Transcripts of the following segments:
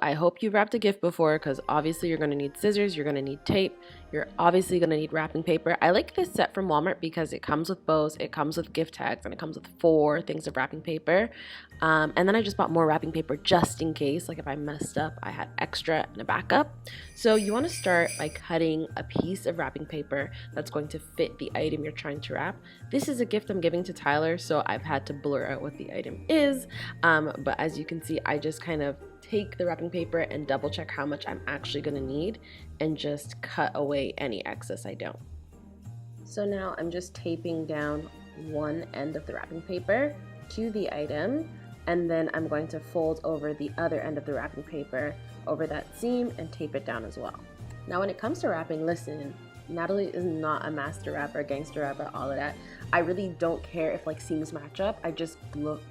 I hope you've wrapped a gift before, because obviously you're going to need scissors, you're going to need tape, you're obviously going to need wrapping paper. I like this set from Walmart because it comes with bows, it comes with gift tags, and it comes with 4 things of wrapping paper. And then I just bought more wrapping paper just in case, like if I messed up, I had extra and a backup. So you want to start by cutting a piece of wrapping paper that's going to fit the item you're trying to wrap. This is a gift I'm giving to Tyler, so I've had to blur out what the item is. But as you can see, I just kind of take the wrapping paper and double check how much I'm actually going to need and just cut away any excess I don't. So now I'm just taping down one end of the wrapping paper to the item, and then I'm going to fold over the other end of the wrapping paper over that seam and tape it down as well. Now when it comes to wrapping, listen, Natalie is not a master rapper, gangster rapper, all of that. I really don't care if like seams match up. I just look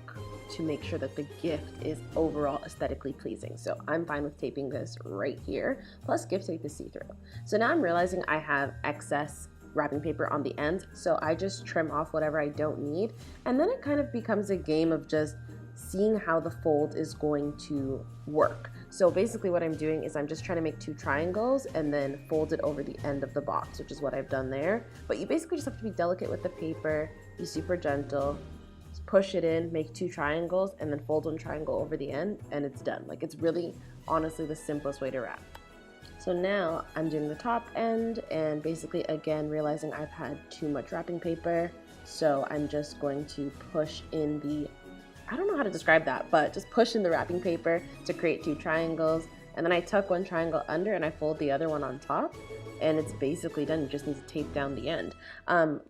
to make sure that the gift is overall aesthetically pleasing. So I'm fine with taping this right here. Plus gift tape is see-through. So now I'm realizing I have excess wrapping paper on the ends. So I just trim off whatever I don't need. And then it kind of becomes a game of just seeing how the fold is going to work. So basically what I'm doing is I'm just trying to make 2 triangles and then fold it over the end of the box, which is what I've done there. But you basically just have to be delicate with the paper, be super gentle, just push it in, make 2 triangles, and then fold 1 triangle over the end, and it's done. Like, it's really honestly the simplest way to wrap. So now I'm doing the top end, and basically again realizing I've had too much wrapping paper, so I'm just going to push in the, I don't know how to describe that, but just push in the wrapping paper to create 2 triangles, and then I tuck 1 triangle under and I fold the other one on top, and it's basically done. You just need to tape down the end.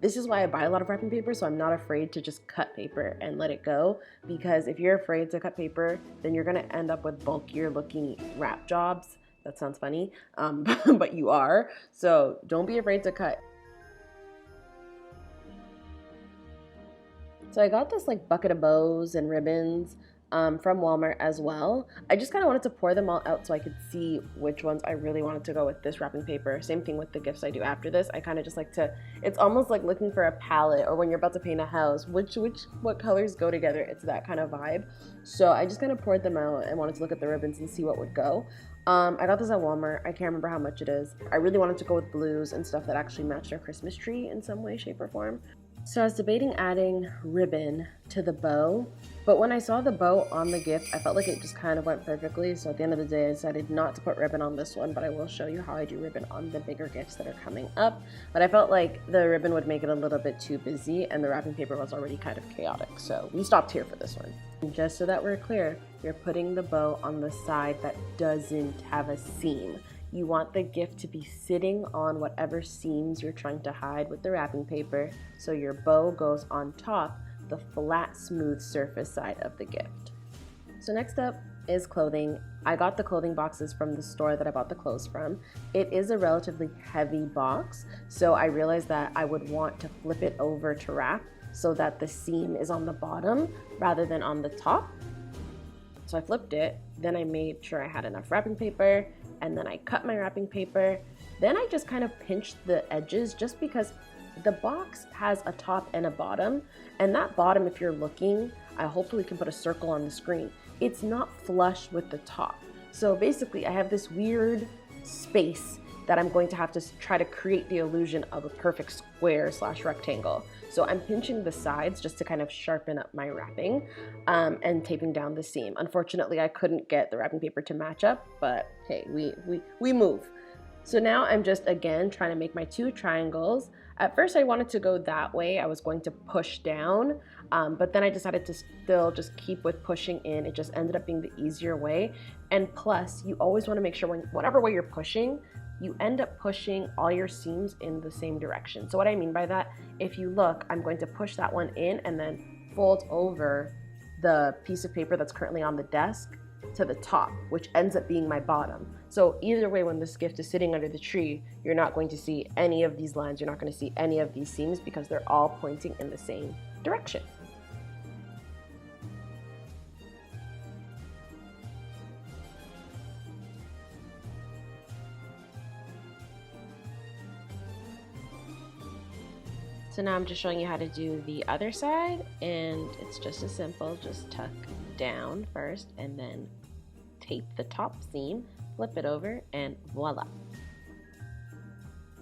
This is why I buy a lot of wrapping paper, so I'm not afraid to just cut paper and let it go, because if you're afraid to cut paper, then you're gonna end up with bulkier looking wrap jobs. That sounds funny, but you are, so don't be afraid to cut. So I got this like bucket of bows and ribbons from Walmart as well. I just kind of wanted to pour them all out so I could see which ones I really wanted to go with this wrapping paper. Same thing with the gifts I do after this. I kind of just like to, it's almost like looking for a palette, or when you're about to paint a house, what colors go together. It's that kind of vibe. So I just kind of poured them out and wanted to look at the ribbons and see what would go. I got this at Walmart. I can't remember how much it is. I really wanted to go with blues and stuff that actually matched our Christmas tree in some way, shape, or form. So I was debating adding ribbon to the bow, but when I saw the bow on the gift, I felt like it just kind of went perfectly. So at the end of the day, I decided not to put ribbon on this one, but I will show you how I do ribbon on the bigger gifts that are coming up. But I felt like the ribbon would make it a little bit too busy, and the wrapping paper was already kind of chaotic. So we stopped here for this one. And just so that we're clear, you're putting the bow on the side that doesn't have a seam. You want the gift to be sitting on whatever seams you're trying to hide with the wrapping paper, so your bow goes on top, the flat, smooth surface side of the gift. So next up is clothing. I got the clothing boxes from the store that I bought the clothes from. It is a relatively heavy box, so I realized that I would want to flip it over to wrap so that the seam is on the bottom rather than on the top. So I flipped it, then I made sure I had enough wrapping paper, and then I cut my wrapping paper. Then I just kind of pinched the edges, just because the box has a top and a bottom, and that bottom, if you're looking, I hopefully can put a circle on the screen, it's not flush with the top. So basically I have this weird space that I'm going to have to try to create the illusion of a perfect square / rectangle. So I'm pinching the sides just to kind of sharpen up my wrapping and taping down the seam. Unfortunately, I couldn't get the wrapping paper to match up, but hey, we move. So now I'm just, again, trying to make my 2 triangles. At first I wanted to go that way. I was going to push down, but then I decided to still just keep with pushing in. It just ended up being the easier way. And plus, you always want to make sure whatever way you're pushing, you end up pushing all your seams in the same direction. So what I mean by that, if you look, I'm going to push that one in and then fold over the piece of paper that's currently on the desk to the top, which ends up being my bottom. So either way, when this gift is sitting under the tree, you're not going to see any of these lines, you're not going to see any of these seams, because they're all pointing in the same direction. So now I'm just showing you how to do the other side, and it's just as simple. Just tuck down first and then tape the top seam, flip it over, and voila.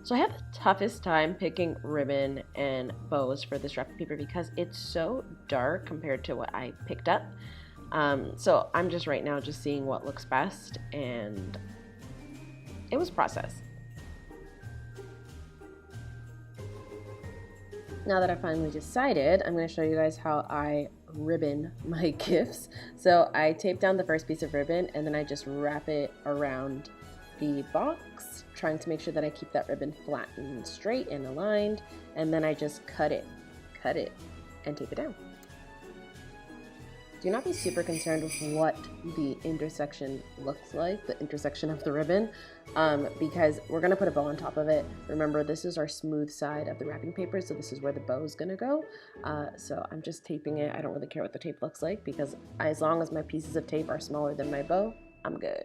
So I had the toughest time picking ribbon and bows for this wrapping paper because it's so dark compared to what I picked up. So I'm just right now just seeing what looks best, and it was a process. Now that I finally decided, I'm going to show you guys how I ribbon my gifts. So I tape down the first piece of ribbon and then I just wrap it around the box, trying to make sure that I keep that ribbon flat and straight and aligned, and then I just cut it, and tape it down. Do not be super concerned with what the intersection looks like, the intersection of the ribbon, because we're going to put a bow on top of it. Remember, this is our smooth side of the wrapping paper, so this is where the bow is going to go. So I'm just taping it. I don't really care what the tape looks like, because as long as my pieces of tape are smaller than my bow, I'm good.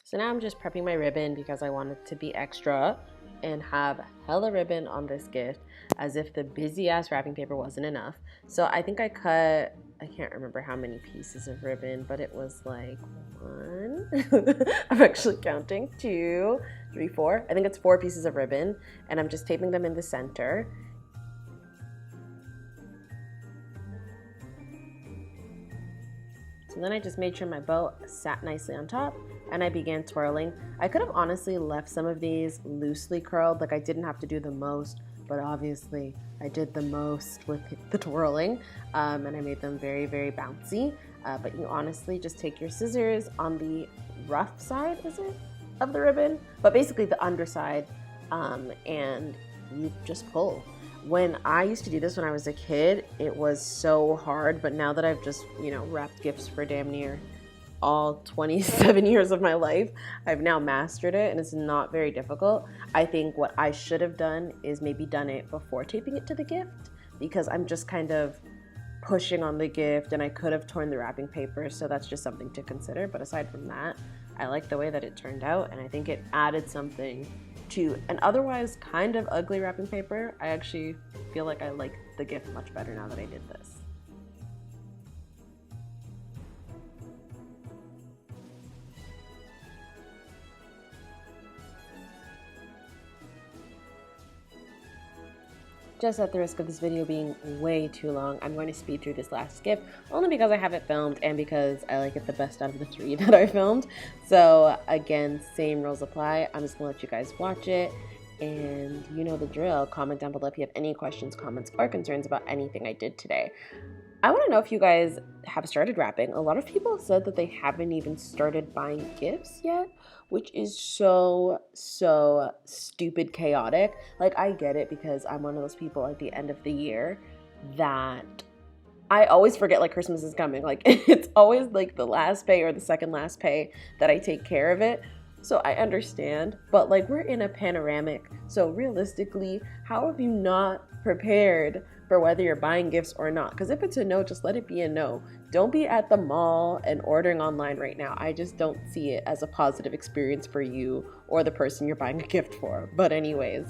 So now I'm just prepping my ribbon because I want it to be extra and have hella ribbon on this gift, as if the busy ass wrapping paper wasn't enough. So I think I cut, I can't remember how many pieces of ribbon, but it was like 1, I'm actually counting, 2, 3, 4. I think it's 4 pieces of ribbon, and I'm just taping them in the center. So then I just made sure my bow sat nicely on top, and I began twirling. I could have honestly left some of these loosely curled, like I didn't have to do the most, but obviously I did the most with the twirling, and I made them very, very bouncy. But you honestly just take your scissors on the rough side, is it, of the ribbon? But basically the underside, and you just pull. When I used to do this when I was a kid, it was so hard, but now that I've just, wrapped gifts for damn near all 27 years of my life, I've now mastered it, and it's not very difficult. I think what I should have done is maybe done it before taping it to the gift, because I'm just kind of pushing on the gift and I could have torn the wrapping paper, so that's just something to consider. But aside from that, I like the way that it turned out, and I think it added something to an otherwise kind of ugly wrapping paper. I actually feel like I like the gift much better now that I did this. Just at the risk of this video being way too long, I'm going to speed through this last gift, only because I have it filmed and because I like it the best out of the 3 that I filmed. So again, same rules apply. I'm just gonna let you guys watch it, and you know the drill. Comment down below if you have any questions, comments, or concerns about anything I did today. I want to know if you guys have started wrapping. A lot of people have said that they haven't even started buying gifts yet, which is so stupid chaotic. Like, I get it because I'm one of those people at the end of the year that I always forget like Christmas is coming. Like, it's always like the last pay or the second last pay that I take care of it. So I understand, but like, we're in a panoramic. So realistically, how have you not prepared for whether you're buying gifts or not? Because if it's a no, just let it be a no. Don't be at the mall and ordering online right now. I just don't see it as a positive experience for you or the person you're buying a gift for. But anyways,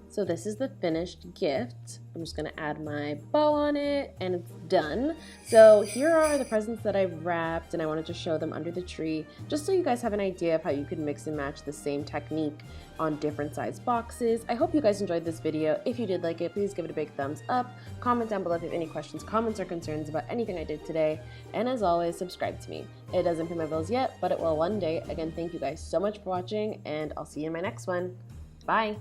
so this is the finished gift. I'm just gonna add my bow on it and it's done. So here are the presents that I've wrapped, and I wanted to show them under the tree just so you guys have an idea of how you can mix and match the same technique on different size boxes. I hope you guys enjoyed this video. If you did like it, please give it a big thumbs up. Comment down below if you have any questions, comments, or concerns about anything I did today. And as always, subscribe to me. It doesn't pay my bills yet, but it will one day. Again, thank you guys so much for watching, and I'll see you in my next one. Bye.